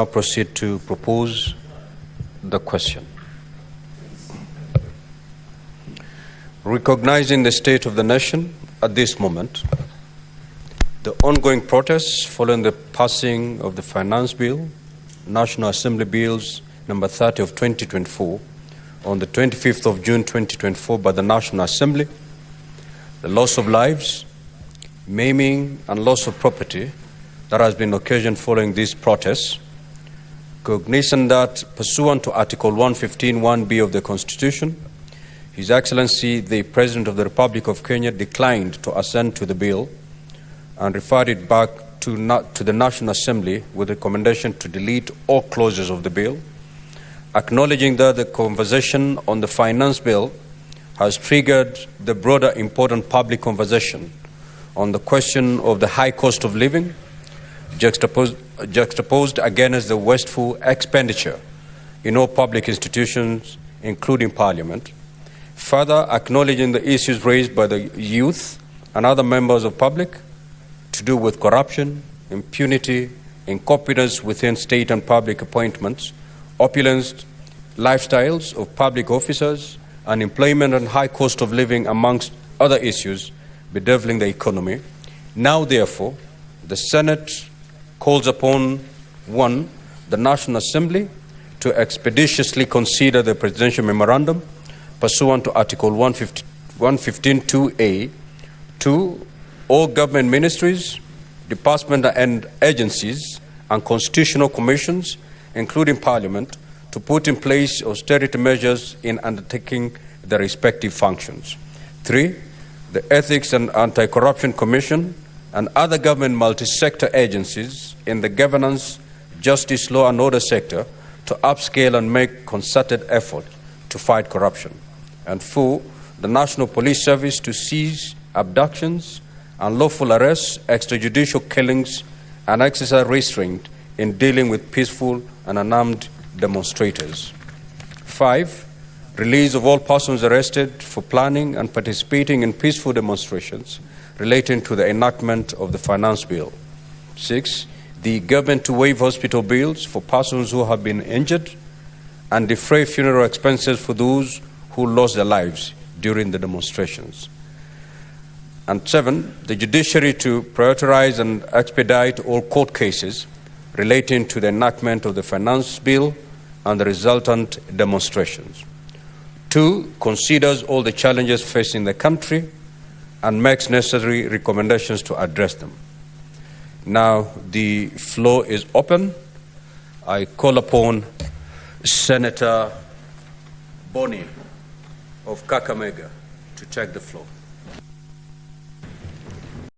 Now proceed to propose the question. Recognizing the state of the nation at this moment, the ongoing protests following the passing of the Finance Bill, National Assembly Bills number 30 of 2024, on the 25th of June 2024 by the National Assembly, the loss of lives, maiming and loss of property that has been occasioned following these protests, cognizant that pursuant to Article 115(1)(b) of the Constitution, His Excellency the President of the Republic of Kenya declined to assent to the bill and referred it back to the National Assembly with recommendation to delete all clauses of the bill, acknowledging that the conversation on the Finance Bill has triggered the broader important public conversation on the question of the high cost of living, juxtaposed against the wasteful expenditure in all public institutions, including Parliament. Further, acknowledging the issues raised by the youth and other members of public to do with corruption, impunity, incompetence within state and public appointments, opulence lifestyles of public officers, unemployment and high cost of living, amongst other issues bedeviling the economy. Now, therefore, the Senate calls upon, 1, the National Assembly to expeditiously consider the presidential memorandum pursuant to Article 115(2)(a), 2, all government ministries, departments and agencies and constitutional commissions, including Parliament, to put in place austerity measures in undertaking their respective functions. 3, the Ethics and Anti-Corruption Commission and other government multi-sector agencies in the governance, justice, law and order sector to upscale and make concerted effort to fight corruption. And 4, the National Police Service to cease abductions, unlawful arrests, extrajudicial killings and exercise restraint in dealing with peaceful and unarmed demonstrators. 5, release of all persons arrested for planning and participating in peaceful demonstrations relating to the enactment of the Finance Bill. 6, the government to waive hospital bills for persons who have been injured and defray funeral expenses for those who lost their lives during the demonstrations. And 7, the Judiciary to prioritize and expedite all court cases relating to the enactment of the Finance Bill and the resultant demonstrations. 2, considers all the challenges facing the country and makes necessary recommendations to address them. Now, the floor is open. I call upon Senator Boni of Kakamega to take the floor.